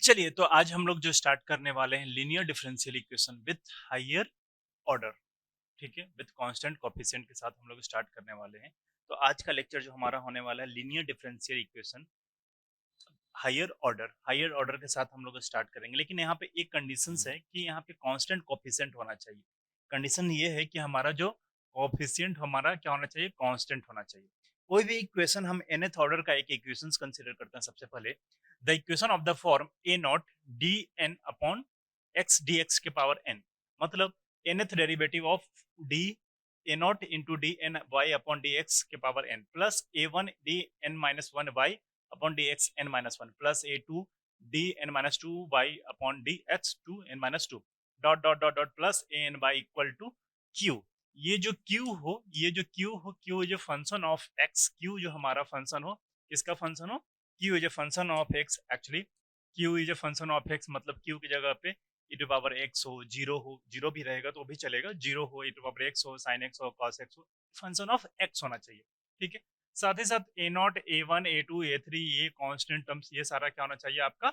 चलिए, तो आज हम लोग जो स्टार्ट करने वाले हैं linear differential equation with higher order. ठीक है, विथ कांस्टेंट कोफिशिएंट के साथ हम लोग स्टार्ट करने वाले हैं। तो आज का लेक्चर जो हमारा होने वाला है linear differential equation higher order के साथ हम लोग स्टार्ट करेंगे। लेकिन यहाँ पे एक कंडीशंस है कि यहाँ पे कांस्टेंट कोफिशिएंट होना चाहिए। कंडीशन ये है कि हमारा जो कोफिशिएंट हमारा क्या होना चाहिए, कांस्टेंट होना चाहिए। कोई भी इक्वेशन हम nth ऑर्डर का एक इक्वेशन कंसीडर करते हैं। सबसे पहले the equation of the form a not d n upon x d x के पावर एन, मतलब nth derivative of d a not into d n y upon d x के power n plus a one d n minus one y upon d x n minus one plus a two d n minus two y upon d x two n minus two dot dot dot dot plus a n y equal to q. ये जो Q जो function of x, Q जो हमारा function हो, किसका function हो, q is a function of x. Actually q is a function of x मतलब q की जगह पे e टू पावर एक्स हो, जीरो भी रहेगा तो भी चलेगा, जीरो हो, e टू पावर एक्स हो, साइन एक्स हो, कॉस एक्स हो, फंक्शन ऑफ एक्स होना चाहिए। ठीक है, साथ ही साथ a not a one a two a three ये कांस्टेंट टर्म्स, ये सारा क्या होना चाहिए आपका,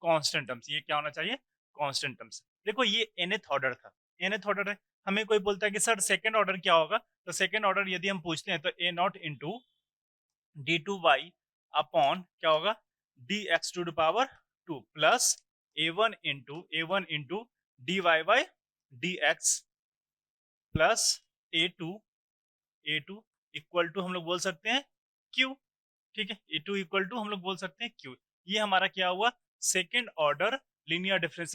कांस्टेंट टर्म्स। ये क्या होना चाहिए, कांस्टेंट टर्म्स। देखो ये nth ऑर्डर था, nth ऑर्डर है। हमें कोई बोलता है कि सर सेकंड ऑर्डर क्या होगा, तो सेकंड ऑर्डर यदि हम पूछते हैं तो a not into d two y upon क्या होगा, d x to the power two plus a one into d y by d x plus a two equal to हम लोग बोल सकते हैं क्यू। ठीक है, ए टू इक्वल टू हम लोग बोल सकते हैं क्यू। ये हमारा क्या हुआ, second order linear difference,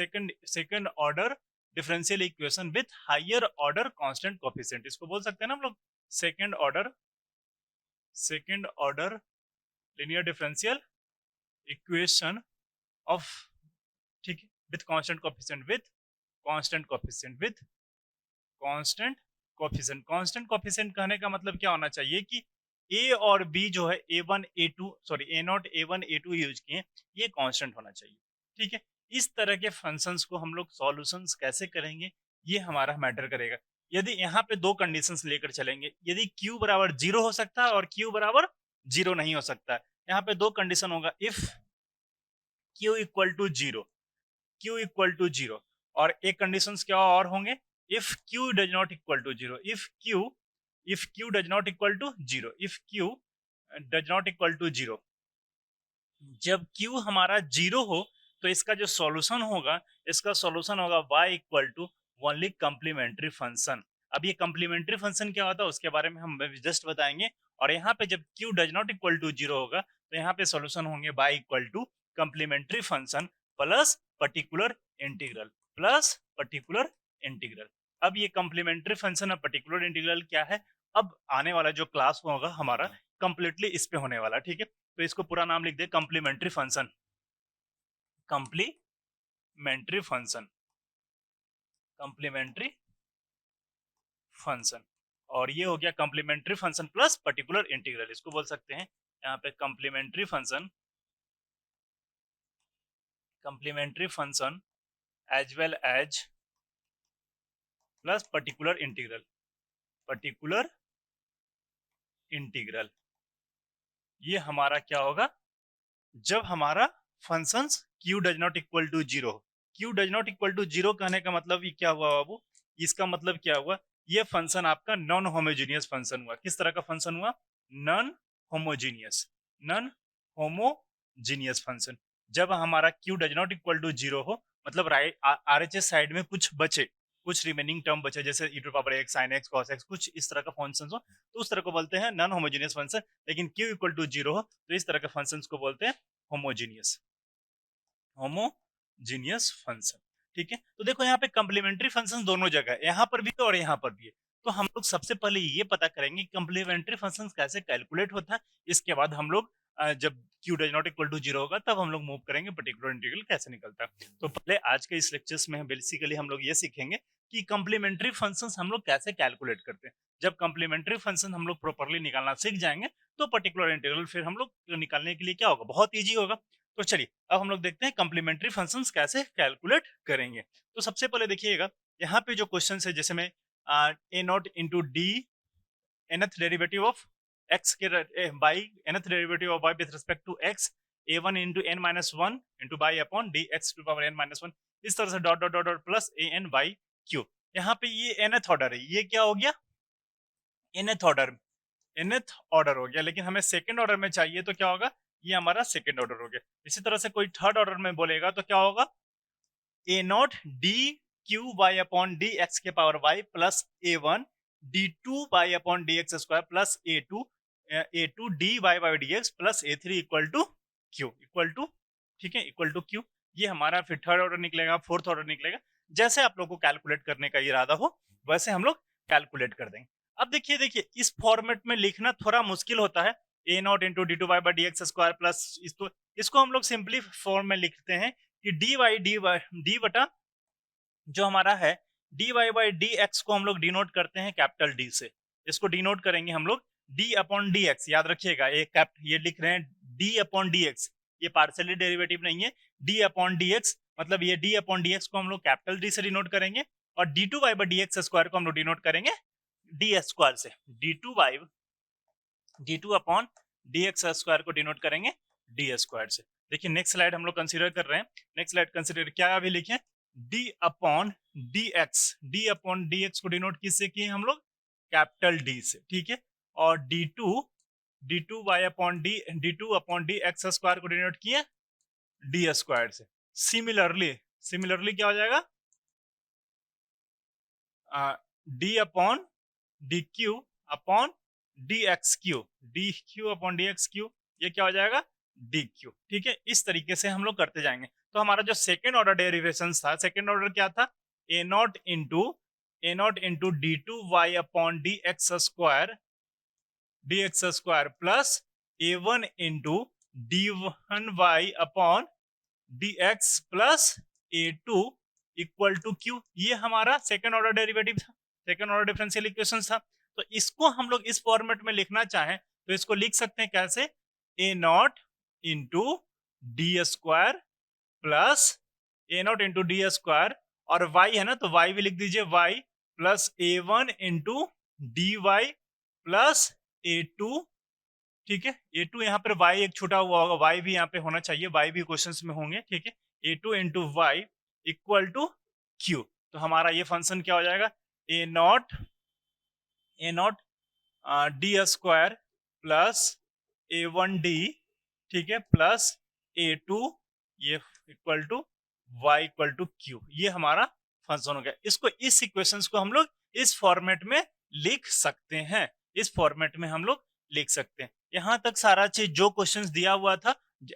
second order differential equation with higher order constant coefficient, इसको बोल सकते हैं ना हम लोग second order linear differential equation of, ठीक है, with constant coefficient with constant coefficient कहने का मतलब क्या होना चाहिए कि ए और बी जो है a one a two sorry a not a one a two use किए, ये कांस्टेंट होना चाहिए। ठीक है, इस तरह के फंक्शंस को हम लोग सॉल्यूशंस कैसे करेंगे, ये हमारा मैटर करेगा। यदि यहाँ पे दो कंडीशंस लेकर चलेंगे, यदि q बराबर जीरो हो सकता है और q बराबर जीरो नहीं हो सकता है। यहाँ पे दो कंडीशन होगा, if q equal to zero, और एक कंडीशंस क्या और होंगे, if q does not equal to zero, if q does not equal to zero, if q does not equal to zero. जब q हमारा जीरो हो तो इसका जो सॉल्यूशन होगा, इसका सॉल्यूशन होगा y equal to only complementary function. अब ये कंप्लीमेंट्री फंक्शन क्या होता है उसके बारे में हम जस्ट बताएंगे। और यहाँ पे जब q does not equal to zero होगा तो यहाँ पे सॉल्यूशन होंगे y equal to complementary function plus particular integral. अब ये कंप्लीमेंट्री फंक्शन और पर्टिकुलर इंटीग्रल क्या है, अब आने वाला जो क्लास होगा हमारा कंप्लीटली इस पे होने वाला। ठीक है, तो इसको पूरा नाम लिख दे, complementary function, complementary function, complementary function. और ये हो गया complementary function plus particular integral, इसको बोल सकते हैं यहाँ पे complementary function as well as plus particular integral. ये हमारा क्या होगा, जब हमारा functions q does not equal to zero. q does not equal to zero कहने का मतलब ये क्या हुआ बाबू, इसका मतलब क्या हुआ, ये फंक्शन आपका नॉन होमोजीनियस फंक्शन हुआ। किस तरह का फंक्शन हुआ, नॉन होमोजीनियस फंक्शन। जब हमारा q does not equal to zero हो, मतलब राइट आरएचएस साइड में कुछ बचे, कुछ रिमेनिंग टर्म बचे, जैसे e to power x sin x cos x, कुछ इस तरह का फंक्शन हो तो उस तरह को बोलते हैं नॉन होमोजीनियस फंक्शन। लेकिन q इक्वल टू जीरो हो तो इस तरह के फंक्शन को बोलते हैं होमोजीनियस फंक्शन। ठीक है, तो देखो यहाँ पे कंप्लीमेंट्री फंक्शन दोनों जगह, यहाँ पर भी है और यहाँ पर भी है। तो हम लोग सबसे पहले ये पता करेंगे कंप्लीमेंट्री फंक्शन कैसे कैलकुलेट होता है। इसके बाद हम लोग जब q does not equal to zero होगा तब हम लोग मूव करेंगे पर्टिकुलर इंटीग्रल कैसे निकलता है। तो पहले आज के इस लेक्चर्स में बेसिकली हम लोग ये सीखेंगे कि कंप्लीमेंट्री फंक्शंस हम लोग कैसे कैलकुलेट करते हैं। जब कंप्लीमेंट्री फंक्शन हम लोग प्रॉपर्ली निकालना सीख जाएंगे तो पर्टिकुलर इंटीग्रल फिर हम लोग निकालने के लिए क्या होगा, बहुत ईजी होगा। तो चलिए अब हम लोग देखते हैं कंप्लीमेंट्री फंक्शंस कैसे कैलकुलेट करेंगे। तो सबसे पहले देखिएगा यहाँ पे जो क्वेश्चन है, जैसे मैं a not into d nth derivative of x के by nth derivative of y with respect to x a1 into n minus one into by upon d x to power n minus one, इस तरह से dot dot dot dot plus a n by q. यहाँ पे ये nth order है, ये क्या हो गया nth ऑर्डर, nth ऑर्डर हो गया, लेकिन हमें सेकंड ऑर्डर में चाहिए तो क्या होगा, ये हमारा सेकंड ऑर्डर हो गया। इसी तरह से कोई थर्ड ऑर्डर में बोलेगा तो क्या होगा, a not d q y upon d x के power y plus a one d two y upon d x square plus a two d y by d x plus a three equal to q, equal to, ठीक है, equal to q. ये हमारा फिर third order निकलेगा, fourth order निकलेगा। जैसे आप लोग को कैलकुलेट करने का इरादा हो वैसे हम लोग कैलकुलेट कर देंगे। अब देखिए देखिए इस फॉर्मेट में लिखना थोड़ा मुश्किल होता है, a not into d two y by d x square plus, इसको हम लोग सिंपली फॉर्म में लिखते हैं कि डी बटा जो हमारा है d y by d x को हम लोग डिनोट करते हैं कैपिटल डी से। इसको डिनोट करेंगे हम लोग डी अपॉन डी एक्स, याद रखिएगा ये लिख रहे हैं डी अपॉन डी एक्स, ये पार्शियली डेरिवेटिव नहीं है, डी अपॉन डी एक्स मतलब ये डी अपॉन डी एक्स को हम लोग कैपिटल डी से डिनोट करेंगे, और d two y by d x square को हम लोग डिनोट करेंगे डी स्क्वायर से, d two upon d x square को डिनोट करेंगे डी स्क्वायर से। देखिए नेक्स्ट स्लाइड हम लोग कंसीडर कर रहे हैं, नेक्स्ट स्लाइड कंसीडर क्या अभी लिखे, डी अपॉन डी एक्स को डिनोट किससे किए हम लोग, कैपिटल डी से, ठीक है, और d two y upon d two upon d x square को डिनोट किए डी स्क्वायर से। सिमिलरली क्या हो जाएगा, d upon d q upon d x q upon d x q, ये क्या हो जाएगा डी क्यू, ठीक है। इस तरीके से हम लोग करते जाएंगे। तो हमारा जो सेकेंड ऑर्डर डेरिवेशन था, सेकेंड ऑर्डर क्या था, a not into d two y upon d x square plus a one into d one y upon d x plus a two equal to q. ये हमारा second order derivative था, second order differential equation था। तो इसको हम लोग इस format में लिखना चाहें तो इसको लिख सकते हैं कैसे, a not into d square plus a not into d square, और y है ना तो y भी लिख दीजिए, y plus a one into d y plus a two, ठीक है। ए टू यहाँ पर y एक छूटा हुआ होगा, y भी यहाँ पे होना चाहिए, y भी क्वेश्चंस में होंगे, ठीक है। A two into y equal to q. तो हमारा ये फंक्शन क्या हो जाएगा, a not d square plus a one d, ठीक है, प्लस ए टू, ये equal to y equal to q. ये हमारा फंक्शन हो गया। इसको इस इक्वेशंस को हम लोग इस फॉर्मेट में लिख सकते हैं, इस फॉर्मेट में हम लोग लिख सकते हैं। यहां तक सारा चीज जो क्वेश्चंस दिया हुआ था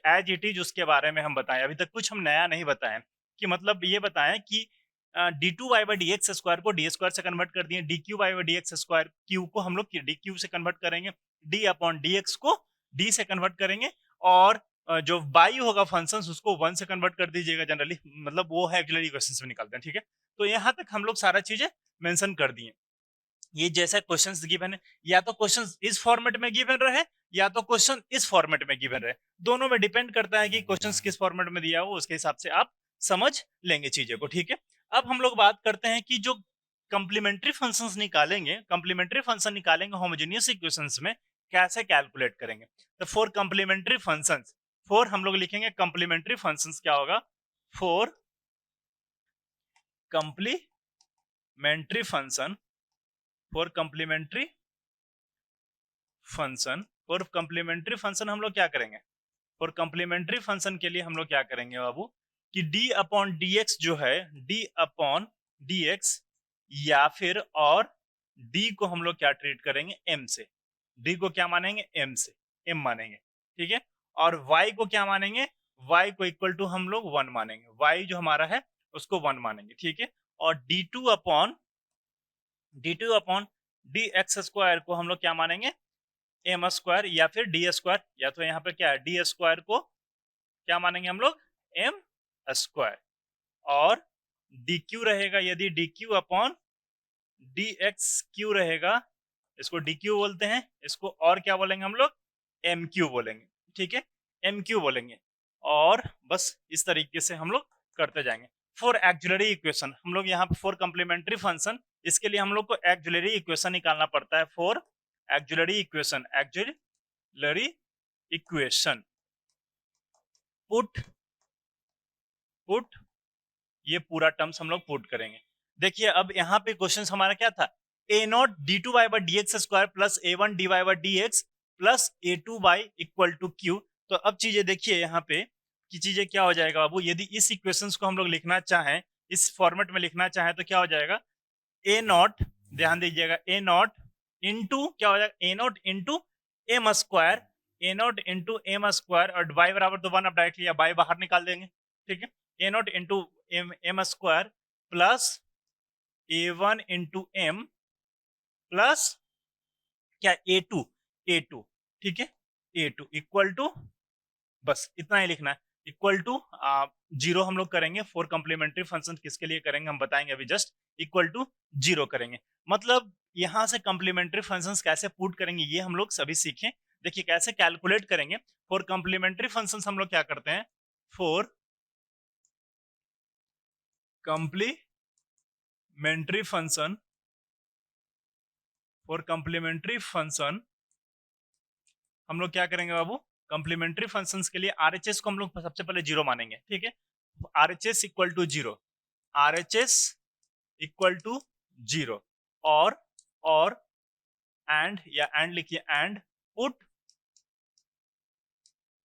एज इट इज उसके बारे में हम बताएं, अभी तक कुछ हम नया नहीं बताएं, कि मतलब ये बताएं कि d two y by d x square को डी स्क्वायर से कन्वर्ट कर दिए, d q y by d x square q को हम लोग डी क्यू से कन्वर्ट करेंगे, डी अपॉन डी एक्स को डी से कन्वर्ट करेंगे, और जो बाई होगा फंक्शंस उसको वन से कन्वर्ट कर दीजिएगा जनरली, मतलब वो है एक्चुअली इक्वेशंस में निकालते हैं, ठीक है। तो यहाँ तक हम लोग सारा चीजें मेंशन कर दिए। ये जैसा क्वेश्चंस गिवन है, या तो क्वेश्चंस इस फॉर्मेट में गिवन रहे या तो क्वेश्चन इस फॉर्मेट में गिवन रहे, दोनों में डिपेंड करता है कि क्वेश्चंस किस फॉर्मेट में दिया हो, उसके हिसाब से आप समझ लेंगे चीजों को, ठीक है। अब हम लोग बात करते हैं कि जो कंप्लीमेंट्री फंक्शंस निकालेंगे, कंप्लीमेंट्री फंक्शन निकालेंगे होमोजेनियस इक्वेशंस में, कैसे कैलकुलेट करेंगे। तो फॉर कंप्लीमेंट्री फंक्शंस, फॉर हम लोग लिखेंगे कंप्लीमेंट्री फंक्शंस क्या होगा, for complementary function, for complementary function हम लोग क्या करेंगे, फॉर कंप्लीमेंट्री फंक्शन के लिए हम लोग क्या करेंगे बाबू, कि d अपॉन डी एक्स जो है, d अपॉन डी एक्स, या फिर और d को हम लोग क्या ट्रीट करेंगे m से, d को क्या मानेंगे m से, m मानेंगे, ठीक है। और y को क्या मानेंगे, y को इक्वल टू हम लोग 1 मानेंगे, y जो हमारा है उसको 1 मानेंगे, ठीक है। और d2 upon d x square को हम लोग क्या मानेंगे, एम स्क्वायर या फिर डी स्क्वायर, या तो यहाँ पे क्या है डी स्क्वायर को क्या मानेंगे हम लोग एम स्क्वायर, और डी क्यू रहेगा, यदि D q upon d x Q रहेगा, इसको डी क्यू बोलते हैं, इसको और क्या बोलेंगे हम लोग एम क्यू बोलेंगे, ठीक है, एम क्यू बोलेंगे। और बस इस तरीके से हम लोग करते जाएंगे। फॉर एक्जुलरी इक्वेशन हम लोग यहाँ पे फॉर कंप्लीमेंट्री फंक्शन, इसके लिए हम लोग को एक्जुलरी इक्वेशन निकालना पड़ता है, for auxiliary equation put put ये पूरा टर्म्स हम लोग पुट करेंगे। देखिए अब यहाँ पे क्वेश्चन हमारा क्या था, a not d two y by d x square plus a one d y by d x plus a two y equal to q. तो अब चीजें देखिए यहाँ पे कि चीजें क्या हो जाएगा बाबू, यदि इस इक्वेशंस को हम लोग लिखना चाहें, इस फॉर्मेट में लिखना चाहें तो क्या हो जाएगा, ए नॉट, ध्यान दीजिएगा, ए नॉट इंटू क्या हो जाएगा, a not into m square, a not into m square और वाई बराबर तो 1, अब डायरेक्टली वाई बाहर निकाल देंगे, ठीक है, a not into m square plus a one into m plus क्या ए टू, ठीक है, ए टू इक्वल टू, बस इतना ही लिखना है, इक्वल टू 0 हम लोग करेंगे फॉर कम्प्लीमेंट्री फंक्शन, किसके लिए करेंगे हम बताएंगे अभी, जस्ट इक्वल टू 0 करेंगे। मतलब यहां से कम्प्लीमेंट्री फंक्शंस कैसे पुट करेंगे ये हम लोग सभी सीखें। देखिए कैसे कैलकुलेट करेंगे फॉर कम्प्लीमेंट्री फंक्शंस, हम लोग क्या करते हैं, for complementary function, for complementary function हम लोग क्या करेंगे बाबू, कम्प्लीमेंट्री फंक्शंस के लिए आरएचएस को हम लोग सबसे पहले 0 मानेंगे, ठीक है, RHS equal to 0, RHS equal to 0 और एंड, या एंड लिखिए, एंड पुट,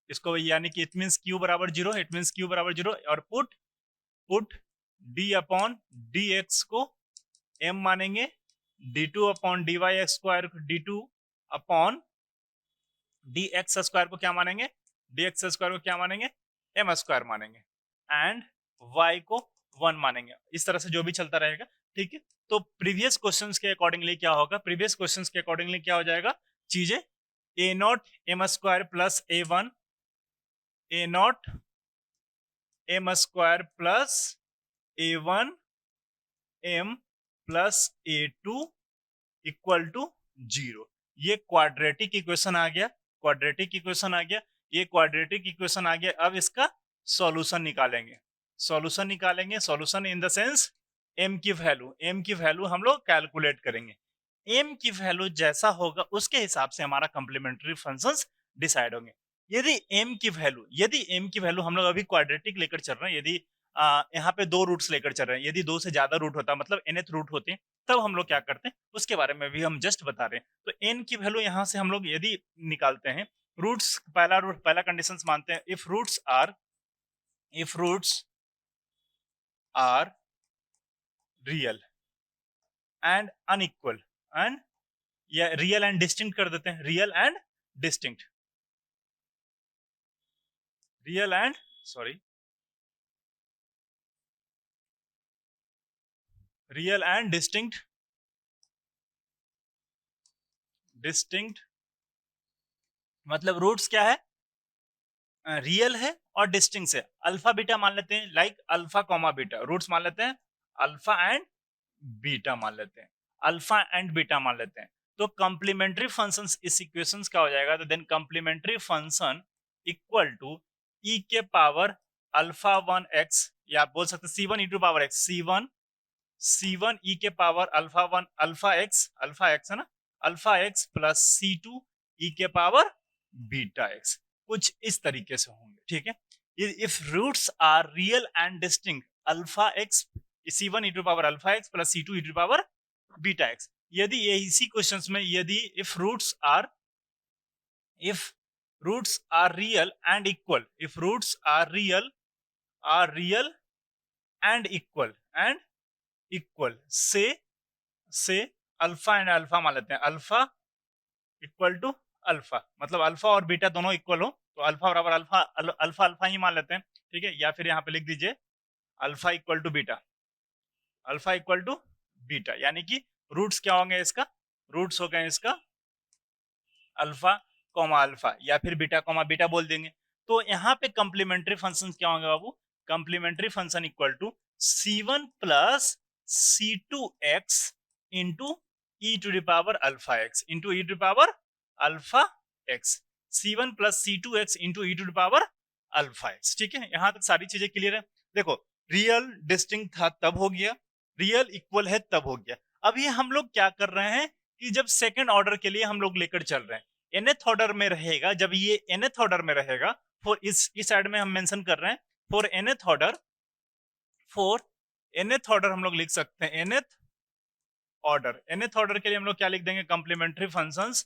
इसको यानी कि इट मींस क्यू बराबर 0, इट मींस क्यू बराबर 0, और put d upon d x को m मानेंगे, d2 upon d y x square को d2 upon d x square को क्या मानेंगे, डी एक्स स्क्वायर को क्या मानेंगे, एम स्क्वायर मानेंगे, एंड y को 1 मानेंगे। इस तरह से जो भी चलता रहेगा, ठीक है। तो प्रीवियस क्वेश्चंस के अकॉर्डिंगली क्या होगा, प्रीवियस क्वेश्चंस के अकॉर्डिंगली क्या हो जाएगा, चीजें a nought m square plus a one, a nought m square plus a one m plus a two equal to 0, ये क्वाड्रेटिक इक्वेशन आ गया, क्वाड्रेटिक इक्वेशन आ गया, ये क्वाड्रेटिक इक्वेशन आ गया। अब इसका सॉल्यूशन निकालेंगे, सॉल्यूशन निकालेंगे, solution in the sense m की वैल्यू, m की वैल्यू हम लोग कैलकुलेट करेंगे, m की वैल्यू जैसा होगा उसके हिसाब से हमारा कम्प्लीमेंट्री फंक्शंस डिसाइड होंगे। यदि m की वैल्यू, यदि m की वैल्यू हम लोग अभी क्वाड्रेटिक लेकर चल रहे हैं, यदि यहाँ पे 2 रूट्स लेकर चल रहे हैं, यदि 2 से ज्यादा रूट होता मतलब nth रूट होते तब हम लोग क्या करते हैं उसके बारे में भी हम जस्ट बता रहे हैं। तो n की वैल्यू यहाँ से हम लोग यदि निकालते हैं, रूट्स, पहला रूट, पहला कंडीशंस मानते हैं, if roots are real and unequal, and या रियल एंड डिस्टिंक्ट कर देते हैं, real and distinct, real and sorry real and distinct, distinct मतलब रूट्स क्या है, रियल है और डिस्टिंक्ट है, अल्फा बीटा मान लेते हैं, like alpha comma beta, roots मान लेते हैं अल्फा एंड बीटा मान लेते हैं, अल्फा एंड बीटा मान लेते हैं। तो कॉम्प्लीमेंट्री फंक्शंस इस इक्वेशंस का हो जाएगा, तो then complementary function equal to e के पावर अल्फा 1 एक्स, या आप बोल सकते हैं c one e to power x, c one e के पावर अल्फा 1 अल्फा एक्स है ना, alpha x plus c two e के पावर बीटा एक्स, कुछ इस तरीके से होंगे, ठीक है। If roots are real and distinct alpha x, c one e to power alpha x plus c two e to power beta x, यदि ये इसी क्वेश्चंस में यदि if roots are real and equal, if roots are real and equal से alpha and alpha मान लेते हैं, alpha equal to alpha, मतलब अल्फा और बीटा दोनों इक्वल हो तो अल्फा बराबर अल्फा, अल्फा अल्फा ही मान लेते हैं, ठीक है। या फिर यहाँ पे लिख दीजिए alpha equal to beta, alpha equal to beta, यानी कि रूट्स क्या होंगे इसका, रूट्स हो गए इसका अल्फा कॉमा अल्फा या फिर बीटा कॉमा बीटा बोल देंगे। तो यहाँ पे कम्प्लीमेंट्री फंक्शन क्या होंगे बाबू, complementary function equal to C1 plus C2x into e to the power alpha x into e to the power alpha x, C1 plus C2x into e to the power alpha x, ठीक है। यहाँ तक सारी चीजें clear है। देखो real distinct था तब हो गया, रियल इक्वल है तब हो गया। अभी हम लोग क्या कर रहे हैं कि जब सेकंड ऑर्डर के लिए हम लोग लेकर चल रहे हैं, nth ऑर्डर में रहेगा, जब ये nth ऑर्डर में रहेगा फॉर इस साइड में हम मेंशन कर रहे हैं for nth order, for nth order हम लोग लिख सकते हैं nth ऑर्डर। nth ऑर्डर के लिए हम लोग क्या लिख देंगे, complementary functions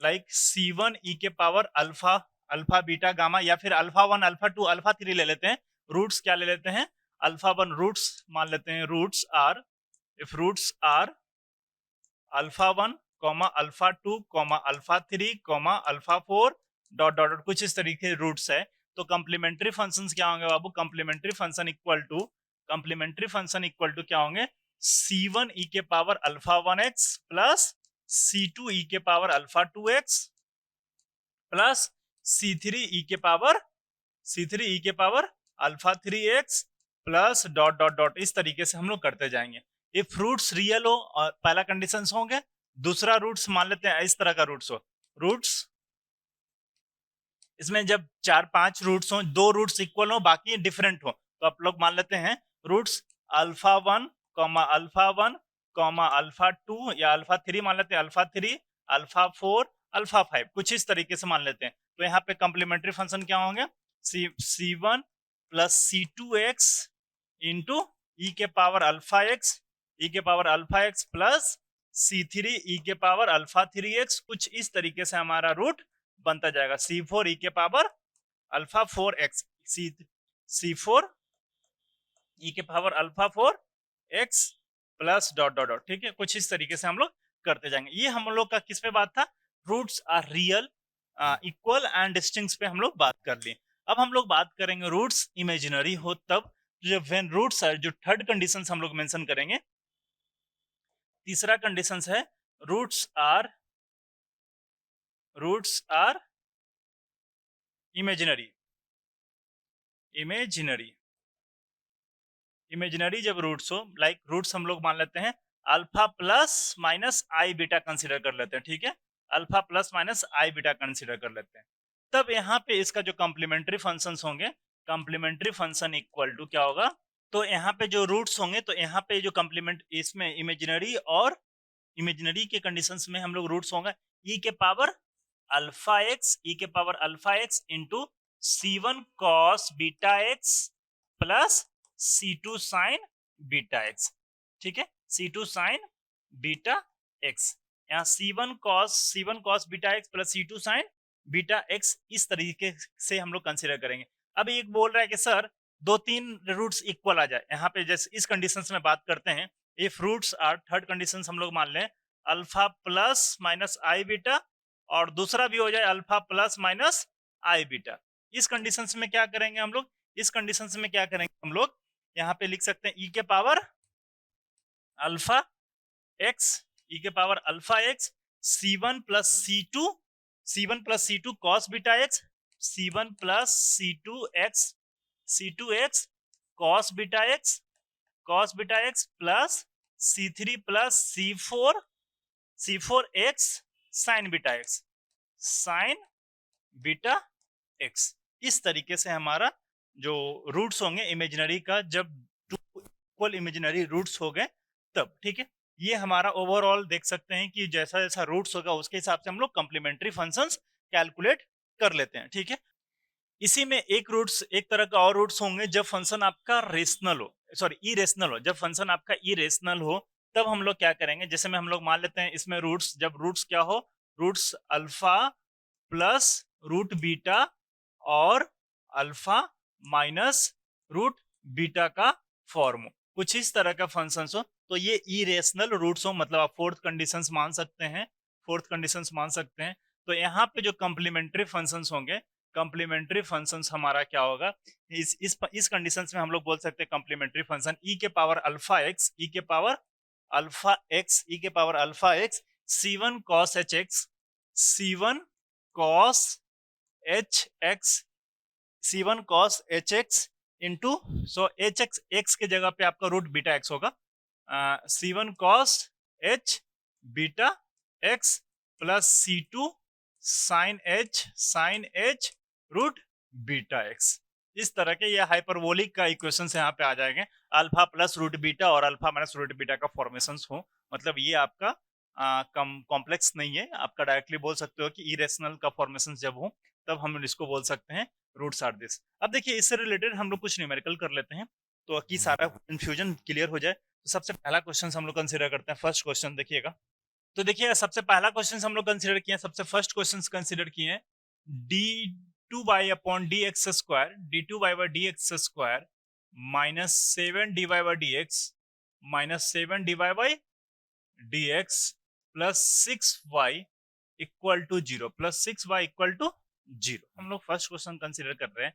like c1 e के power alpha, alpha beta gamma, या फिर अल्फा 1 अल्फा 2 अल्फा 3 ले लेते हैं। रूट्स क्या ले लेते हैं, अल्फा 1 रूट्स मान लेते हैं, roots are, if roots are alpha 1 comma alpha 2 comma alpha 3 comma alpha 4 dot dot dot, कुछ इस तरीके रूट्स है। तो कॉम्प्लीमेंट्री फंक्शंस क्या होंगे बाबू, कॉम्प्लीमेंट्री फंक्शन इक्वल टू क्या होंगे, c1 e के power alpha 1x plus c2 e के power alpha 2x plus c3 e के power alpha 3x plus dot dot dot, इस तरीके से हम लोग करते जाएंगे। इफ रूट्स रियल हो, और पहला कंडीशन होंगे, दूसरा रूट्स मान लेते हैं इस तरह का रूट्स हो, रूट्स इसमें जब 4-5 रूट्स हो, 2 रूट्स इक्वल हो बाकी डिफरेंट हो, तो आप लोग मान लेते हैं roots alpha 1 comma alpha 1 comma alpha 2 या अल्फा 3 मान लेते हैं, अल्फा 3 अल्फा 4 अल्फा 5, कुछ इस तरीके से मान लेते हैं। तो यहाँ पे कॉम्प्लीमेंट्री फंक्शन क्या होंगे, c1 प्लस c2x इंटू ई के power alpha x plus c3 ई के पावर अल्फा 3x, कुछ इस तरीके से हमारा रूट बनता जाएगा। c4 ई के पावर अल्फा 4x, c4 ई के power alpha 4x plus dot dot dot, ठीक है, कुछ इस तरीके से हम लोग करते जाएंगे। ये हम लोग का किस पे बात था, roots are real, equal and distinct पे हम लोग बात कर लिए। अब हम लोग बात करेंगे रूट्स इमेजिनरी हो तब, जो व्हेन रूट्स आर, जो थर्ड कंडीशन हम लोग मेंशन करेंगे। तीसरा कंडीशन है रूट्स आर इमेजिनरी, जब रूट्स हो, लाइक रूट्स हम लोग मान लेते हैं alpha plus minus i beta consider कर लेते हैं, ठीक है, alpha plus minus i beta consider कर लेते हैं। तब यहाँ पे इसका जो कॉम्प्लीमेंट्री फंक्शंस होंगे, कॉम्प्लीमेंट्री फंक्शन इक्वल टू क्या होगा, तो यहाँ पे जो रूट्स होंगे, तो यहाँ पे जो कॉम्प्लीमेंट, इसमें इमेजिनरी के कंडीशंस में हम लोग रूट्स होंगे ई के power alpha x into c1 cos beta x plus c2 sin beta x, ठीक है, c2 sin बीटा एक्स। यहाँ c1 cos beta x plus c2 sin beta x, इस तरीके से हम लोग कंसीडर करेंगे। अब एक बोल रहा है कि सर 2-3 रूट्स इक्वल आ जाए, यहाँ पे जैसे इस कंडीशंस में बात करते हैं, if roots are, third condition हम लोग मान लें alpha plus minus i beta, और दूसरा भी हो जाए alpha plus minus i beta. इस कंडीशंस में क्या करेंगे हम लोग, यहाँ पे लिख सकते हैं ई के power alpha x, c1 plus c2 cos beta x, c1 plus c2x cos beta x plus c3 plus c4x sin beta x. इस तरीके से हमारा जो रूट्स होंगे इमेजिनरी का, जब टू इक्वल इमेजिनरी रूट्स हो गए तब, ठीक है, ये हमारा ओवरऑल देख सकते हैं कि जैसा जैसा रूट्स होगा उसके हिसाब से हम लोग कॉम्प्लीमेंट्री फंक्शंस कैलकुलेट कर लेते हैं, ठीक है। इसी में एक तरह का और रूट्स होंगे जब फंक्शन आपका इरेशनल हो, जब फंक्शन आपका इरेशनल हो, तब हम लोग क्या करेंगे, जैसे में हम लोग मान लेते हैं इसमें रूट्स, जब रूट्स क्या हो, roots alpha plus root beta और अल्फा माइनस रूट बीटा का फॉर्म हो, कुछ इस तरह का फंक्शंस हो, तो ये इरेशनल रूट्स हो, मतलब आप फोर्थ कंडीशंस मान सकते हैं। तो यहाँ पे जो कॉम्प्लीमेंट्री फंक्शंस होंगे, कॉम्प्लीमेंट्री फंक्शंस हमारा क्या होगा, इस कंडीशंस में हम लोग बोल सकते हैं कॉम्प्लीमेंट्री फंक्शन ई के power alpha x c1 cos hx into, so x के जगह पे आपका रूट बीटा एक्स होगा, c1 cos h beta x plus c2 sin h root beta x. इस तरह के ये हाइपरबोलिक का इक्वेशन यहाँ पे आ जाएंगे, अल्फा प्लस रूट बीटा और अल्फा माइनस रूट बीटा का फॉर्मेशन हो, मतलब ये आपका कॉम्प्लेक्स नहीं है, आपका डायरेक्टली बोल सकते हो कि इरेशनल का फॉर्मेशन जब हो तब हम इसको बोल सकते हैं रूट्स आर दिस। अब देखिए इससे रिलेटेड हम लोग कुछ न्यूमेरिकल कर लेते हैं, तो कि सारा कंफ्यूजन क्लियर हो जाए। तो सबसे पहला क्वेश्चन हम लोग कंसीडर करते हैं, फर्स्ट क्वेश्चन देखिएगा। तो देखिए सबसे पहला क्वेश्चन हम लोग कंसीडर किए हैं, सबसे फर्स्ट क्वेश्चन कंसीडर किए हैं d2y/dx² minus 7 dy/dx plus 6y equal to 0 plus 6y equal to 0। हम लोग फर्स्ट क्वेश्चन कंसीडर कर रहे हैं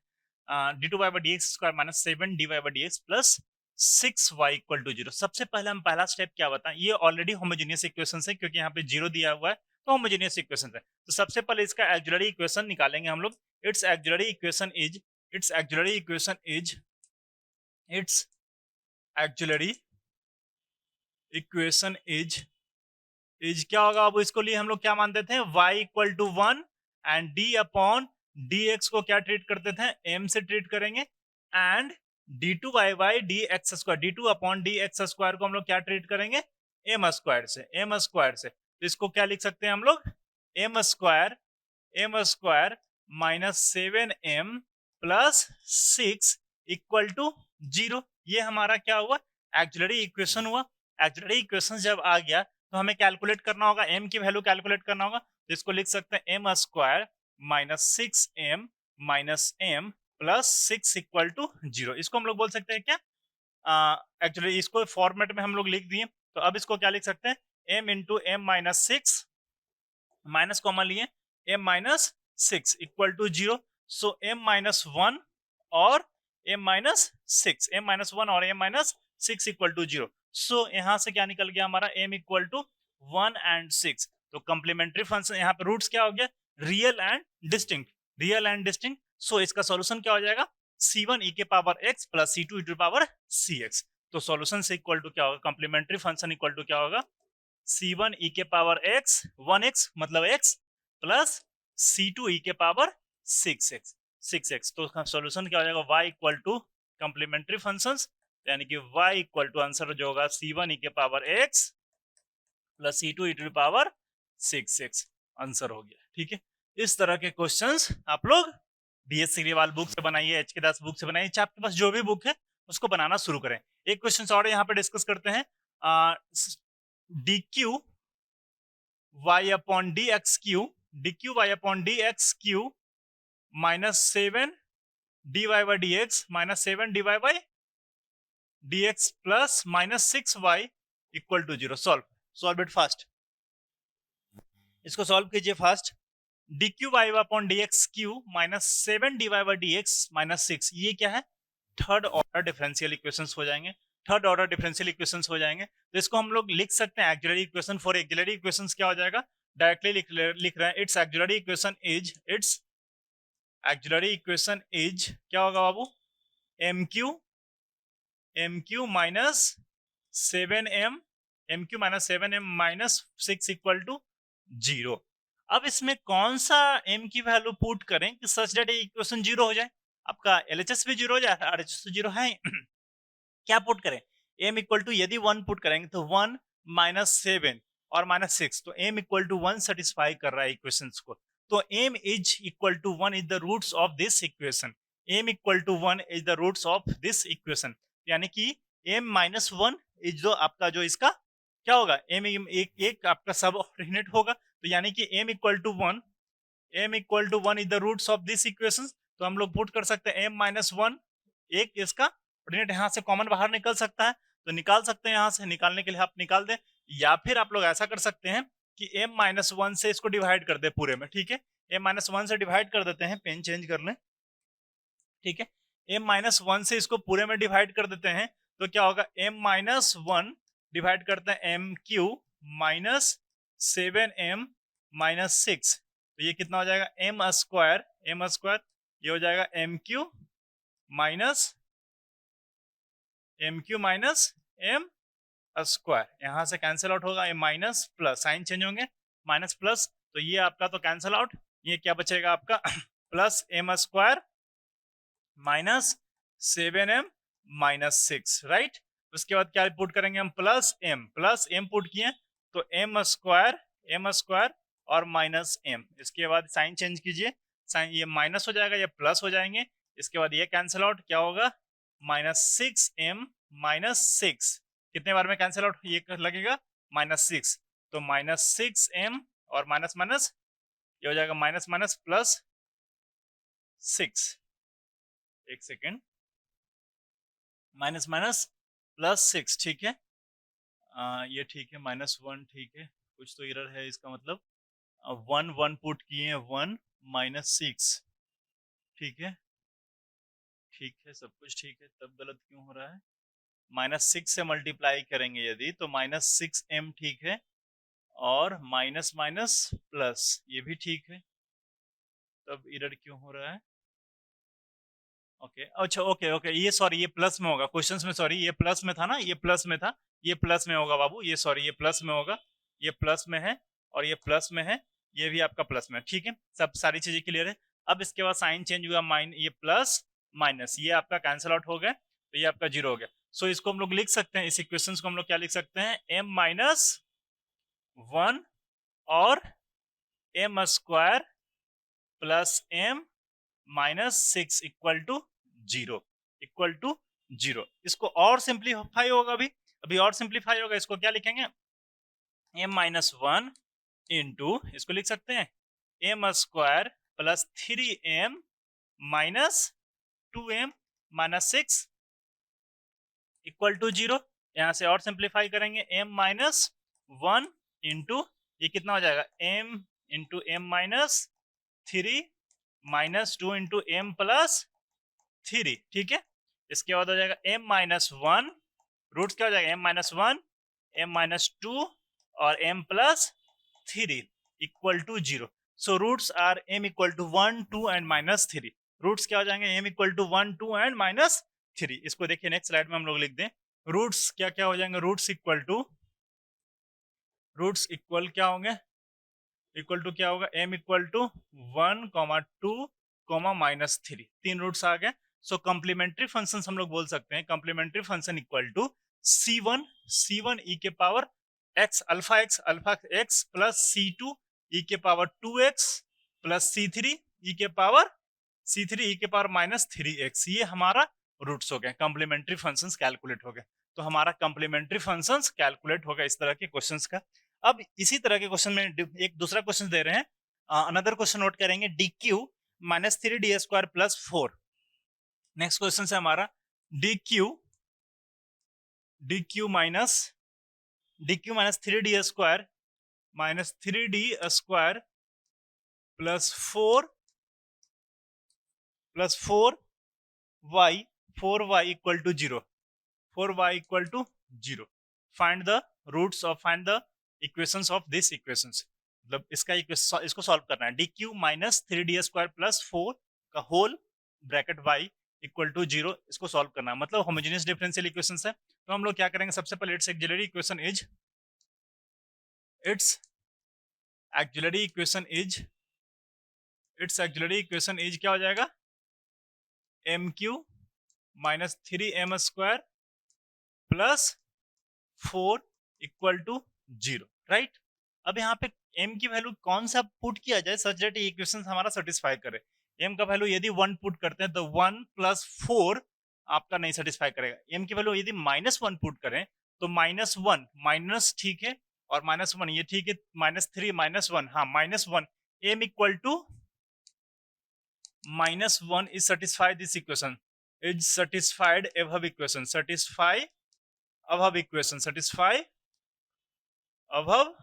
d2y/dx² minus 7 dy/dx plus 6y equal to 0। सबसे पहले हम पहला स्टेप क्या बताएं, ये ऑलरेडी होमोजेनियस इक्वेशन है क्योंकि यहाँ पे 0 दिया हुआ है, तो होमोजेनियस इक्वेशन है। तो सबसे पहले इसका ऑक्सिलरी इक्वेशन निकालेंगे हम लोग। It's auxiliary equation is it's auxiliary equation is it's auxiliary equation is क्या होगा, अब इसको लिए हम लोग क्या मानते थे, y equal to 1 and d upon dx को क्या ट्रीट करते थे, m से ट्रीट करेंगे, and d2y/dx² d2 upon dx² को हम लोग क्या ट्रीट करेंगे, m स्क्वायर से। तो इसको क्या लिख सकते हैं हम लोग, m square minus 7m plus 6 equal to 0। ये हमारा क्या हुआ, ऑक्सिलरी इक्वेशन हुआ। ऑक्सिलरी इक्वेशन जब आ गया तो हमें कैलकुलेट करना होगा, m की वैल्यू कैलकुलेट करना होगा। तो इसको लिख सकते हैं m square minus 6m minus m plus 6 equal to 0। इसको हम लोग बोल सकते हैं क्या, एक्चुअली इसको फॉर्मेट में हम लोग लिख दिए। तो अब इसको क्या लिख सकते हैं, m into m minus 6, minus common लिए m minus 6 equal to 0। So m minus 1 और m माइनस 6, m माइनस 1 और m माइनस 6 इक्वल टू 0। सो यहाँ से क्या निकल गया हमारा, m इक्वल टू 1 एंड 6। तो कॉम्प्लीमेंट्री फंक्शन यहाँ पे रूट्स क्या हो गया, रियल एंड डिस्टिंक्ट। सो इसका सॉल्यूशन क्या हो जाएगा, c1 e के power x plus c2 e to power cx। तो सॉल्यूशन से इक्वल टू क्या होगा, कॉम्प्लीमेंट्री फंक्शन इक्वल टू क्या होगा, c1 e के पावर x 1x मतलब x प्लस c2 e के पावर 6x। तो सॉल्यूशन क्या हो जाएगा, y equal to complementary functions, यानी कि y इक्वल टू आंसर जो होगा c1 e के power x plus c2 e to power 6x answer हो गया। ठीक है, इस तरह के क्वेश्चंस आप लोग BS सीरीवाल बुक से बनाइए, HK दास बुक से बनाइए, चाहे आपके पास जो भी बुक है उसको बनाना शुरू करें। एक क्वेश्चन और यहाँ पे डिस्कस करते हैं, dq y upon dx q minus 7 dy/dx minus 7 dy/dx plus minus 6y equal to 0। Solve it fast, इसको सॉल्व कीजिए fast. dq upon dx q minus 7 dy/dx minus 6, ये क्या है, थर्ड ऑर्डर डिफरेंशियल इक्वेशंस हो जाएंगे। तो इसको हम लोग लिख सकते हैं auxiliary equation. For auxiliary equations क्या हो जाएगा, डायरेक्टली लिख रहे हैं, इट्स ऑक्सिलरी इक्वेशन इज क्या होगा बाबू, mq minus 7m minus 6 equal to 0। अब इसमें कौन सा m की वैल्यू पुट करें कि सच दैट इक्वेशन 0 हो जाए, आपका LHS भी 0 हो जाए, RHS तो 0 है क्या पुट करें, m इक्वल टू यदि 1 पुट करेंगे तो 1 माइनस 7 और माइनस 6, तो m इक्वल टू 1 सेटिस्फाई कर रहा है इक्वेशंस को। तो m is equal to 1 is the roots of this equation, m equal to 1 is the roots of this equation, यानी कि m माइनस 1 इज जो आपका जो इसका क्या होगा, m एक आपका सब ऑर्डिनेट होगा। तो यानी कि m equal to 1 is the roots of this equation. तो हम लोग पुट कर सकते हैं m माइनस 1, एक इसका ऑर्डिनेट यहाँ से कॉमन बाहर निकल सकता है, तो निकाल सकते हैं, यहाँ से निकालने के लिए आप निकाल दें, या फिर आप लोग ऐसा कर सकते हैं कि m माइनस 1 से इसको डिवाइड कर दे पूरे में। ठीक है, m माइनस 1 से डिवाइड कर देते हैं, पेन चेंज कर लें। ठीक है, m माइनस 1 से इसको पूरे में डिवाइड कर देते हैं, तो क्या होगा, m माइनस 1 डिवाइड करते हैं m Q minus 7m minus 6, तो ये कितना हो जाएगा, m स्क्वायर ये हो जाएगा m Q minus m square, यहां से कैंसिल आउट होगा, माइनस प्लस साइन चेंज होंगे, माइनस प्लस, तो ये आपका तो कैंसिल आउट, ये क्या बचेगा आपका plus m square minus 7m minus 6, right. उसके बाद क्या पुट करेंगे हम, प्लस m पुट किए, तो m स्क्वायर और माइनस m, इसके बाद साइन चेंज कीजिए, साइन ये माइनस हो जाएगा, ये प्लस हो जाएंगे, इसके बाद ये कैंसिल आउट, क्या होगा -6m -6, कितने बार में कैंसिल आउट ये लगेगा -6, तो -6m और माइनस माइनस ये हो जाएगा माइनस माइनस प्लस 6, एक सेकेंड, माइनस माइनस प्लस 6, ठीक है। ये ठीक है, -1 ठीक है, कुछ तो एरर है इसका मतलब, 1 1 पुट किए हैं, 1 -6, ठीक है, ठीक है, सब कुछ ठीक है, तब गलत क्यों हो रहा है? -6 से मल्टीप्लाई करेंगे यदि तो -6m ठीक है, और माइनस माइनस प्लस ये भी ठीक है, तब एरर क्यों हो रहा है? ओके, अच्छा, ओके ओके, ये सॉरी, ये प्लस में होगा क्वेश्चंस में, सॉरी ये प्लस में था ना, ये प्लस में था, ये प्लस में होगा बाबू, ये सॉरी ये प्लस में होगा, ये प्लस में है और ये प्लस में है, ये भी आपका प्लस में है, ठीक है, सब सारी चीजें क्लियर है। अब इसके बाद साइन चेंज हुआ, ये प्लस माइनस, ये आपका कैंसिल आउट हो गया, तो ये आपका जीरो हो गया। सो इसको हम लोग लिख सकते हैं, इस इक्वेशन को हम लोग क्या लिख सकते हैं, m-1 और m² plus m -6 equal to zero. इसको और सिंप्लीफाई होगा, अभी और सिंप्लीफाई होगा, इसको क्या लिखेंगे, m-1 इंटू, इसको लिख सकते हैं m² plus 3m minus 2m -6 equal to zero. यहां से और सिंप्लीफाई करेंगे, m-1 इंटू ये कितना हो जाएगा, m into m-3 -2 into m plus 3, ठीक है। इसके बाद हो जाएगा m-1, रूट्स क्या हो जाएगा, m-1 m-2 और m plus 3 equal to zero. So roots are m equal to 1 2 and -3, roots क्या हो जाएंगे, m इक्वल टू 1 2 एंड -3। इसको देखिए नेक्स्ट स्लाइड में हम लोग लिख दें, रूट्स क्या क्या हो जाएंगे, रूट्स इक्वल क्या होंगे, इक्वल टू क्या होगा, m इक्वल टू 1 2 -3, 3 रूट्स आ गए। सो कॉम्प्लीमेंट्री फंक्शंस हम लोग बोल सकते हैं, complementary function equal to c1 e के power x alpha x plus c2 e के power 2x plus c3 e के पावर -3x, ये हमारा रूट्स हो गए, कॉम्प्लीमेंट्री फंक्शंस कैलकुलेट हो गए। तो हमारा कॉम्प्लीमेंट्री फंक्शंस कैलकुलेट होगा इस तरह के क्वेश्चंस का। अब इसी तरह के क्वेश्चन में एक दूसरा क्वेश्चन दे रहे हैं, अनदर क्वेश्चन नोट करेंगे, dq -3d² plus 4। Next question है हमारा dq minus 3d² plus 4y equal to zero, 4y equal to zero. Find the roots of, find the equations of this equations, मतलब इसको solve करना है। dq -3d² plus 4 का whole bracket y equal to zero, इसको solve करना है, मतलब homogeneous differential equations है। तो हम लोग क्या करेंगे, सबसे पहले इट्स ऑक्सिलरी इक्वेशन इज क्या हो जाएगा, mq -3m² plus 4 equal to zero, right. अब यहाँ पे m की वैल्यू कौन सा पुट किया जाए सच दैट ये इक्वेशन हमारा सेटिस्फाई करे। m का वैल्यू यदि 1 पुट करते हैं तो 1 + 4 आपका नहीं सेटिस्फाई करेगा। m की वैल्यू यदि -1 पुट करें तो -1 माइनस, ठीक है, और -1 ये ठीक है, -3 -1, हाँ -1, m equal to -1 is satisfied this equation, is satisfied above equation, satisfy above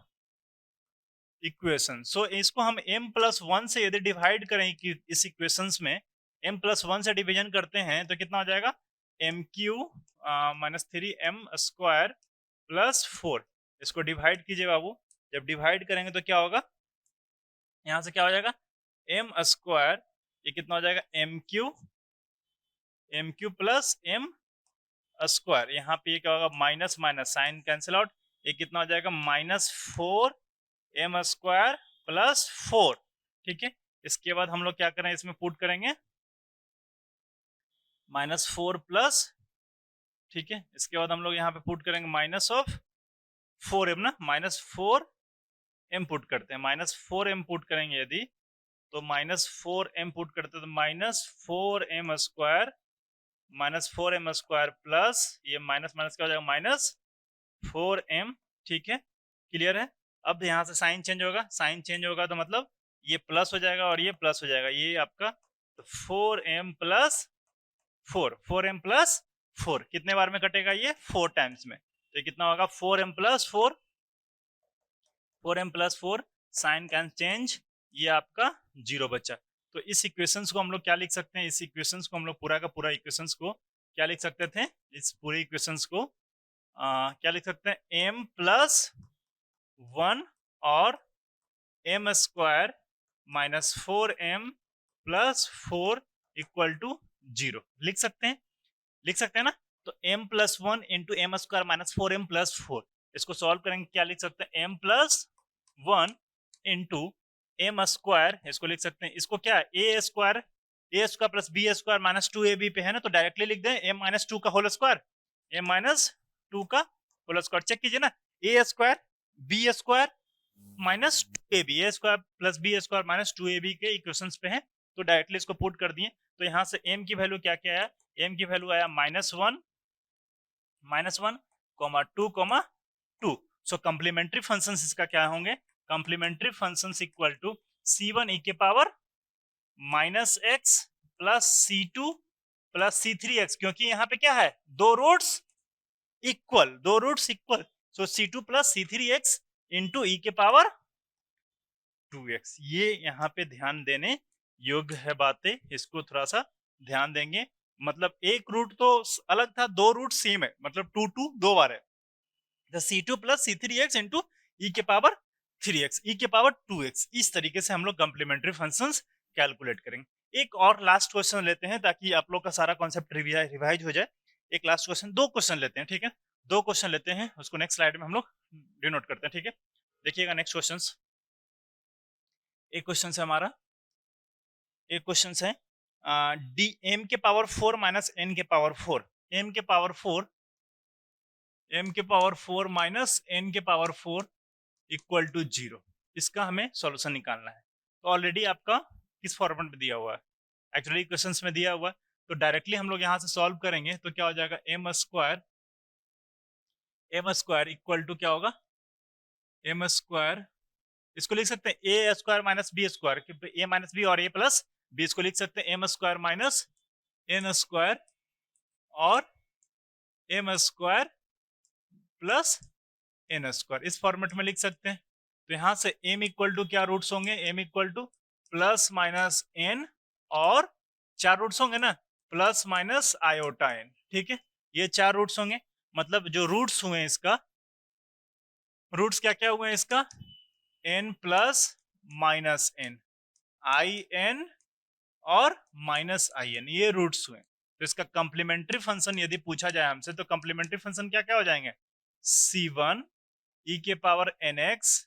equation. So इसको हम m+1 से यदि डिवाइड करें कि इस इक्वेशंस में m+1 से डिवीजन करते हैं तो कितना हो जाएगा, mq -3m² प्लस 4, इसको डिवाइड कीजिए बाबू। जब डिवाइड करेंगे तो क्या होगा, यहां से क्या हो जाएगा, m², ये कितना हो जाएगा, mq प्लस m², यहाँ पे ये क्या होगा, minus minus sign cancel out, ये कितना हो जाएगा, -4m² प्लस 4, ठीक है। इसके बाद हम लोग क्या करें, इसमें पुट करेंगे -4 प्लस, ठीक है। इसके बाद हम लोग यहाँ पे पुट करेंगे -4m ना, -4m पुट करते हैं, -4m पुट करेंगे यदि तो -4m पुट करते तो -4m स्क्वायर प्लस ये माइनस माइनस क्या हो जाएगा -4m। ठीक है, क्लियर है। अब यहाँ से साइन चेंज होगा, साइन चेंज होगा तो मतलब ये प्लस हो जाएगा और ये प्लस हो जाएगा, ये आपका 4m प्लस 4 कितने बार में कटेगा ये 4 टाइम्स में, तो ये कितना होगा 4m+4 साइन कैन चेंज, ये आपका 0 बचा। तो इस इक्वेशंस को हम लोग क्या लिख सकते हैं, इस इक्वेशंस को हम लोग पूरा का पूरा इक्वेशंस को क्या लिख सकते थे, इस पूरे इक्वेशंस को क्या लिख सकते हैं, m+1 और m square -4m+4 equal to 0 लिख सकते हैं ना। तो m+1 into m square -4m+4, इसको सॉल्व करेंगे क्या लिख सकते हैं, m+1 इंटू एम स्क्वायर, इसको लिख सकते हैं, इसको क्या a square plus b square -2ab पे है ना, तो डायरेक्टली लिख दें m-2 का होल स्क्वायर, m-2 का होल स्क्वायर। चेक कीजिए ना, a square b square -2ab, a square plus b square -2ab के इक्वेशंस पे है, तो डायरेक्टली इसको पुट कर दिए। तो यहाँ से m की वैल्यू क्या क्या आया, m की वैल्यू आया -1, -1, 2, 2। सो कंप्लीमेंट्री फंक्शंस इसका क्या होंगे, complementary functions equal to c1 e के power -x plus c2 plus c3x, क्योंकि यहाँ पे क्या है, दो roots equal, so c2 plus c3x into e के पावर 2x। ये यहाँ पे ध्यान देने योग्य है बातें, इसको थोड़ा सा ध्यान देंगे। मतलब एक रूट तो अलग था, दो रूट सेम है, मतलब 2 दो बार है, c2 plus c3x into e के पावर 3x, e के पावर 2x। इस तरीके से हम लोग कंप्लीमेंट्री फंक्शंस कैलकुलेट करेंगे। एक और लास्ट क्वेश्चन लेते हैं ताकि आप लोग का सारा कॉन्सेप्ट रिवाइज हो जाए। एक लास्ट क्वेश्चन, दो क्वेश्चन लेते हैं, ठीक है, दो क्वेश्चन लेते हैं, उसको नेक्स्ट स्लाइड में हम लोग डिनोट करते हैं, ठीक है। देखिएगा नेक्स्ट क्वेश्चन, एक क्वेश्चन है हमारा, एक क्वेश्चन है डी एम के पावर 4 माइनस एन के पावर 4, एम के पावर 4 माइनस एन के पावर 4 इक्वल टू 0। इसका हमें सॉल्यूशन निकालना है। तो ऑलरेडी आपका किस फॉर्मेट में दिया हुआ है, एक्चुअली क्वेश्चंस में दिया हुआ है, तो डायरेक्टली हम लोग यहाँ से सॉल्व करेंगे तो क्या हो जाएगा, एम स्क्वायर इक्वल टू क्या होगा, एम स्क्वायर, इसको लिख सकते हैं a square minus b square, a minus b और ए प्लस बी, इसको लिख सकते हैं m square minus n square और m square plus n square, इस फॉर्मेट में लिख सकते हैं। तो यहां से m इक्वल टू क्या रूट्स होंगे, m equal to plus minus n और चार रूट्स होंगे ना, प्लस माइनस आयोटा n, ठीक है, ये चार रूट्स होंगे। मतलब जो रूट्स हुए इसका, रूट्स क्या क्या हुए हैं इसका, n plus minus n, i n और माइनस आई एन, ये रूट्स हुए। तो इसका कंप्लीमेंट्री फंक्शन यदि पूछा जाए हमसे, तो कंप्लीमेंट्री फंक्शन क्या क्या हो जाएंगे, c1 e के power nx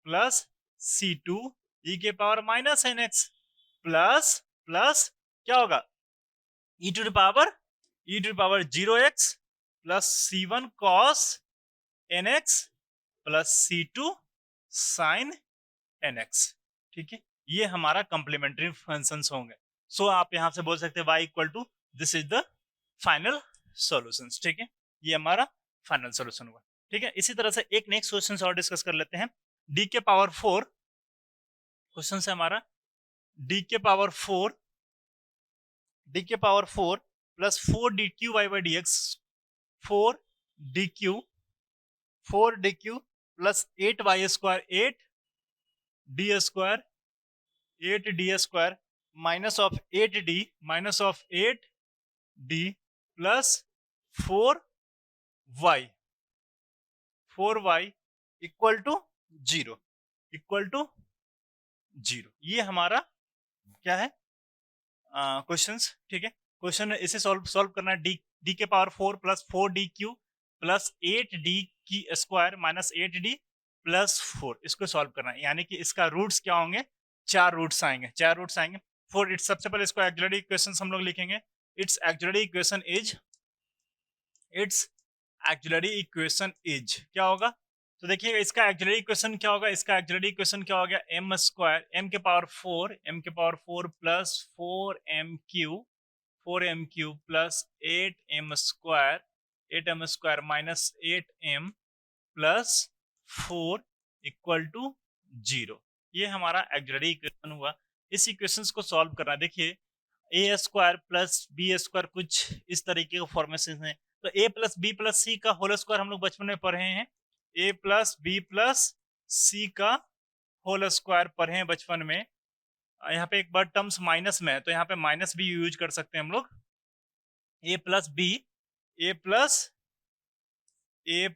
plus c2 e के power minus nx plus plus क्या होगा, e to the power 0x plus c1 cos nx plus c2 sin nx, ठीक है, ये हमारा कंप्लीमेंट्री फंक्शंस होंगे। सो आप यहां से बोल सकते हैं y equal to this is the final solutions, ठीक है, ये हमारा फाइनल सॉल्यूशन हुआ, ठीक है। इसी तरह से एक नेक्स्ट क्वेश्चन और डिस्कस कर लेते हैं, d के पावर 4 क्वेश्चन है हमारा, d के power 4 plus 4 d q y by d x, 4 d q plus 8 y square 8 d square 8 d square minus of 8 d plus 4y equal to 0, ये हमारा क्या है क्वेश्चंस, ठीक है। क्वेश्चन इसे सॉल्व करना है, डी के power 4 plus 4 d q plus 8 D की स्क्वायर माइनस 8 डी प्लस 4, इसको सॉल्व करना है, यानी कि इसका रूट्स क्या होंगे, चार रूट्स आएंगे। फॉर इट्स, सबसे पहले इसको ऑक्सिलरी इक्वेशन हम लोग लिखेंगे, इट्स ऑक्सिलरी इक्वेशन इज क्या होगा, तो देखिएगा इसका ऑक्सिलरी इक्वेशन क्या होगा, इसका ऑक्सिलरी इक्वेशन क्या हो गया, एम स्क्वायर एम के power 4 plus 4m q plus 8m square minus 8m plus 4 equal to 0। ये हमारा ऑक्सिलरी इक्वेशन हुआ। इस इक्वेशंस को सॉल्व करना, देखिए ए स्क्वायर प्लस बी स्क्वायर कुछ इस तरीके का फॉर्मेशन है। तो ए प्लस बी प्लस सी का होल स्क्वायर हम लोग बचपन में पढ़े हैं, ए प्लस बी प्लस सी का होल स्क्वायर पढ़े हैं बचपन में। यहाँ पे एक बार टर्म्स माइनस में है तो यहाँ पे माइनस भी यूज कर सकते हैं हम लोग। A plus b a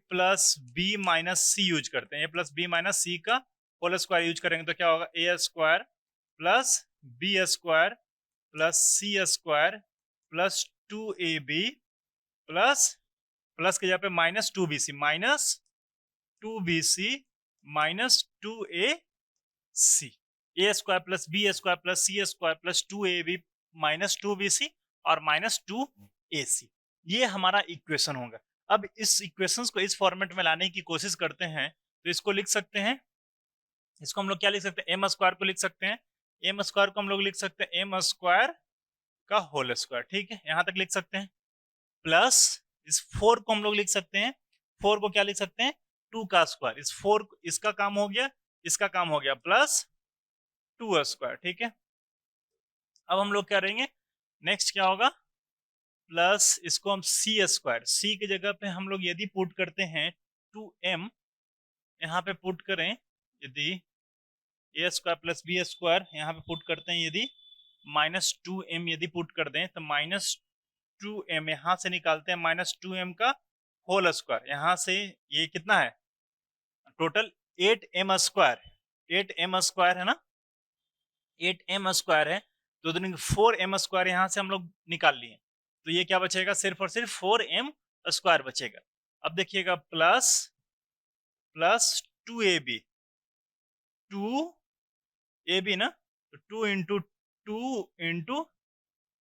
plus b minus c use करते हैं, a plus b minus c का होल स्क्वायर यूज करेंगे तो क्या होगा, a square plus b square plus c square plus 2ab plus plus के जगह पे minus 2bc minus 2bc minus 2ac, a square plus b square plus c square plus 2ab minus 2bc और minus 2ac। ये हमारा equation होगा। अब इस equations को इस फॉर्मेट में लाने की कोशिश करते हैं तो इसको लिख सकते हैं, इसको हम लोग क्या लिख सकते हैं, एम स्क्वायर को लिख सकते हैं, एम स्क्वायर को हम लोग लिख सकते हैं एम स्क्वायर का होल स्क्वायर, ठीक है, यहां तक लिख सकते हैं। प्लस इस 4 को हम लोग लिख सकते हैं, 4 को क्या लिख सकते हैं, 2 का स्क्वायर, इस 4 इसका काम हो गया, इसका काम हो गया, प्लस 2 स्क्वायर, ठीक है। अब हम लोग क्या करेंगे, नेक्स्ट क्या होगा, प्लस इसको हम सी स्क्वायर, सी की जगह पे हम लोग यदि पुट करते हैं 2m, यहाँ पे पुट करें यदि ए स्क्वायर प्लस बी स्क्वायर यहाँ पे पुट करते हैं, यदि माइनस 2m यदि पुट कर दें तो माइनस 2m यहाँ से निकालते हैं, माइनस 2m का होल स्क्वायर, यहाँ से ये कितना है total 8m square, 8m square है ना, 8m स्क्वायर है, तो 4m स्क्वायर यहाँ से हम लोग निकाल लिए, तो ये क्या बचेगा, सिर्फ और सिर्फ 4m स्क्वायर बचेगा। अब देखिएगा प्लस प्लस 2ab, 2ab ना, तो 2 into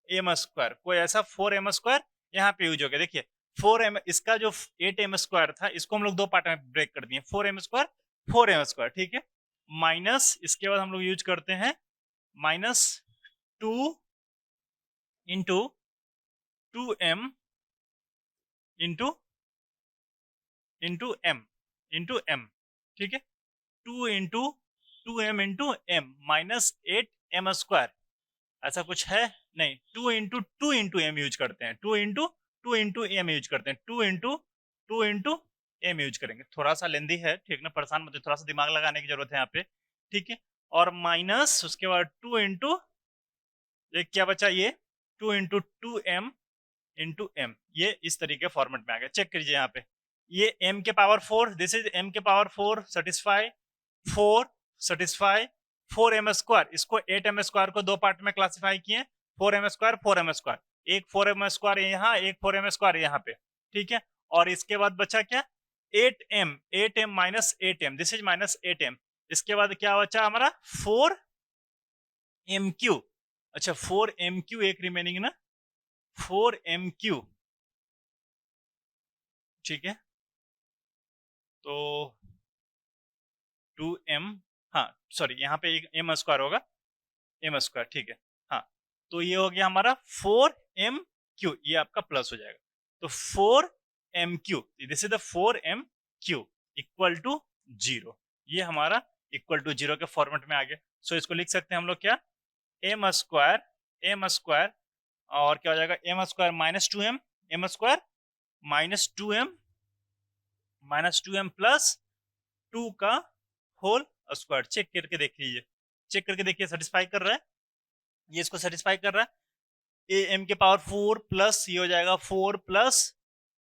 m स्क्वायर, कोई ऐसा 4m स्क्वायर यहाँ पे यूज हो गया। देखिए 4m, इसका जो 8m स्क्वायर था इसको हम लोग दो पार्ट में ब्रेक कर दिए, 4m स्क्वायर 4m स्क्वायर, ठीक है, माइनस इसके बाद हम लोग यूज करते हैं minus 2 into 2m into m, ठीक है, 2 into 2m into m minus 8m square, ऐसा कुछ है नहीं, 2 इंटू m यूज करते हैं, 2 इंटू m यूज करते हैं, 2 इंटू m यूज करेंगे, थोड़ा सा लेंदी है, ठीक ना, परेशान मत, थोड़ा सा दिमाग लगाने की जरूरत है यहाँ पे, ठीक है। और माइनस उसके बाद 2 इंटू ये क्या बचा, ये 2 इंटू 2m इंटू m, ये इस तरीके फॉर्मेट में आ गया। चेक कीजिए यहाँ पे, ये m के पावर 4, दिस इज m के power 4 satisfy 4 satisfy 4m square, इसको 8m स्क्वायर को दो पार्ट में क्लासिफाई किए, 4m स्क्वायर 4m स्क्वायर, एक 4m स्क्वायर यहाँ, एक 4m स्क्वायर यहाँ पे, ठीक है। और इसके बाद बचा क्या, 8m minus 8m, this is minus 8m, इसके बाद क्या बचा हमारा 4mq, अच्छा 4mq एक रिमेनिंग ना, 4mq, ठीक है, तो 2m, हाँ सॉरी यहाँ पे एक m स्क्वायर होगा, m स्क्वायर, ठीक है, हाँ, तो ये हो गया हमारा 4mq, ये आपका प्लस हो जाएगा, तो 4mq, this is the 4mq equal to 0, ये हमारा इक्वल टू 0 के फॉर्मेट में आ गया। सो इसको लिख सकते हैं हम लोग क्या, m स्क्वायर और क्या हो जाएगा, m square minus 2m, m square minus 2m plus 2 का होल स्क्वायर। चेक करके देख लीजिए, चेक करके देखिए सेटिस्फाई कर रहा है, ये इसको सेटिस्फाई कर रहा है, ए एम के पावर 4 प्लस ये हो जाएगा 4 प्लस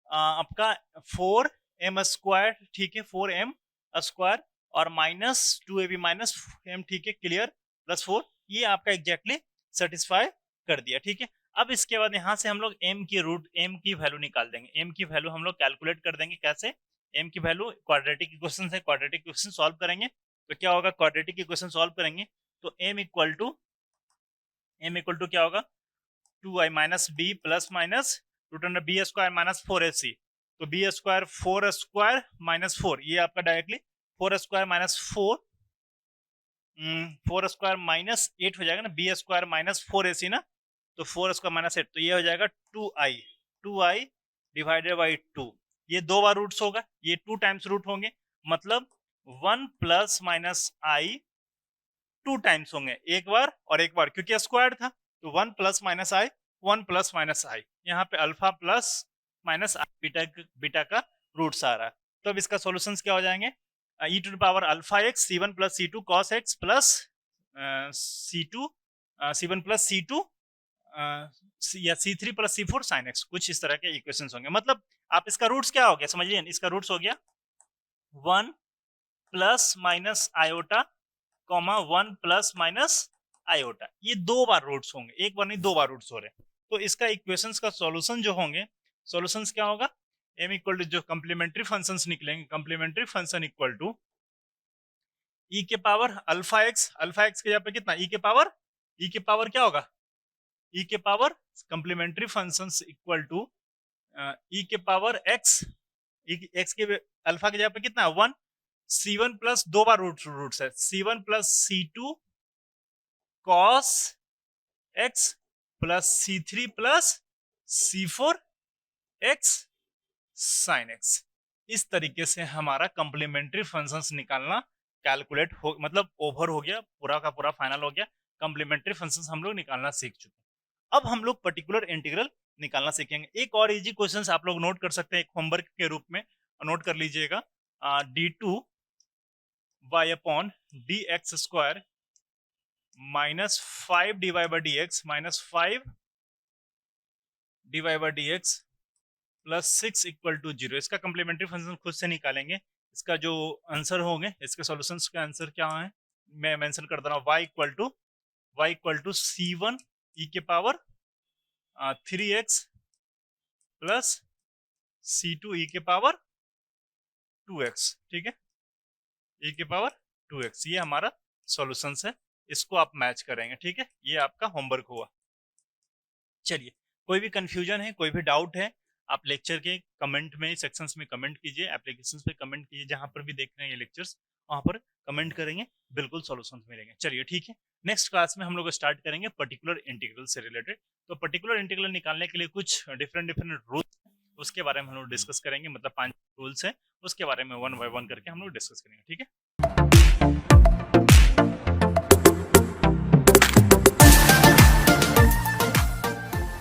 आपका 4m स्क्वायर, ठीक है, 4m स्क्वायर और माइनस 2ab माइनस m, ठीक है, क्लियर, प्लस 4, ये आपका एग्जैक्टली सेटिस्फाई कर दिया, ठीक है। अब इसके बाद यहाँ से हम लोग m की रूट, m की वैल्यू निकाल देंगे, m की वैल्यू हम लोग कैलकुलेट कर देंगे, कैसे, m की वैल्यू क्वाड्रेटिक इक्वेशन है, क्वाड्रेटिक इक्वेशन सॉल्व करेंगे तो क्या होगा, क्वाड्रेटिक इक्वेशन सॉल्व करेंगे तो m इक्वल टू क्या होगा, 2i minus b plus minus root under b square minus 4ac, तो बी स्क्वायर 4 स्क्वायर माइनस 4, ये आपका directly 4 square minus 4, 4 square minus 8 हो जाएगा ना, बी स्क्वायर माइनस 4ac ना, तो 4 स्क्वायर माइनस 8, तो ये हो जाएगा 2i डिवाइडेड बाई 2। ये 2 बार रूट्स होगा, ये 2 टाइम्स रूट होंगे, मतलब 1 प्लस माइनस आई 2 टाइम्स होंगे, एक बार और एक बार, क्योंकि स्क्वायर था, तो 1 plus minus i, 1 plus minus i, यहाँ पे अल्फा प्लस माइनस बीटा का रूट्स आ रहा है। तो अब इसका सॉल्यूशंस क्या हो जाएंगे, e to the power alpha x c one plus c two cos x plus c one plus c two या c three plus c four sine x, कुछ इस तरह के इक्वेशन होंगे। मतलब आप इसका रूट्स क्या हो गया समझिए, इसका रूट्स हो गया 1 plus minus iota comma 1 plus minus iota, ये 2 बार रूट्स होंगे, एक बार नहीं 2 बार रूट्स हो रहे हैं। तो इसका इक्वेशंस का सॉल्यूशन जो होंगे, सॉल्यूशंस क्या होगा, m इक्वल टू जो कंप्लीमेंट्री फंक्शंस निकलेंगे, complementary function equal to e के पावर अल्फा एक्स के यहाँ पे कितना e के पावर क्या होगा, e के power complementary functions equal to e के पावर x, x के अल्फा के जगह पे कितना 1, c1 प्लस 2 बार रूट्स है, c1 plus c2 cos x plus c3 plus c4 x sine x। इस तरीके से हमारा कंप्लीमेंट्री फंक्शंस निकालना कैलकुलेट हो, मतलब ओवर हो गया, पूरा का पूरा फाइनल हो गया, कंप्लीमेंट्री फंक्शंस हम लोग निकालना सीख चुके। अब हम लोग पर्टिकुलर इंटीग्रल निकालना सीखेंगे। एक और इजी क्वेश्चंस आप लोग नोट कर सकते हैं, एक होमवर्क के रूप में नोट कर लीजिएगा, d2 y upon dx square minus 5 divide by dx minus 5 divide by dx plus 6 equal to 0। इसका कंप्लीमेंट्री फंक्शन खुद से निकालेंगे। इसका जो आंसर होंगे, इसके सॉल्यूशंस का आंसर क्या है, मैं मेंशन कर दे रहा हूँ, y equal to c1 e के power 3x plus c2 e के पावर 2x, ठीक है, e के पावर 2x, ये हमारा सॉल्यूशंस है, इसको आप मैच करेंगे, ठीक है, ये आपका होमवर्क हुआ। चलिए, कोई भी कंफ्यूजन है, कोई भी डाउट है, आप लेक्चर के कमेंट में सेक्शंस में कमेंट कीजिए, एप्लीकेशंस पे कमेंट कीजिए, जहां पर भी देख रहे हैं ये लेक्चर्स वहां पर कमेंट करेंगे, बिल्कुल सॉल्यूशंस मिलेंगे। चलिए ठीक है, नेक्स्ट क्लास में हम लोग स्टार्ट करेंगे पर्टिकुलर इंटीग्रल से रिलेटेड। तो पर्टिकुलर इंटीग्रल निकालने के लिए कुछ डिफरेंट रूल्स, उसके बारे में हम लोग डिस्कस करेंगे, मतलब 5 रूल्स है, उसके बारे में 1 बाय 1 करके हम लोग डिस्कस करेंगे, ठीक है।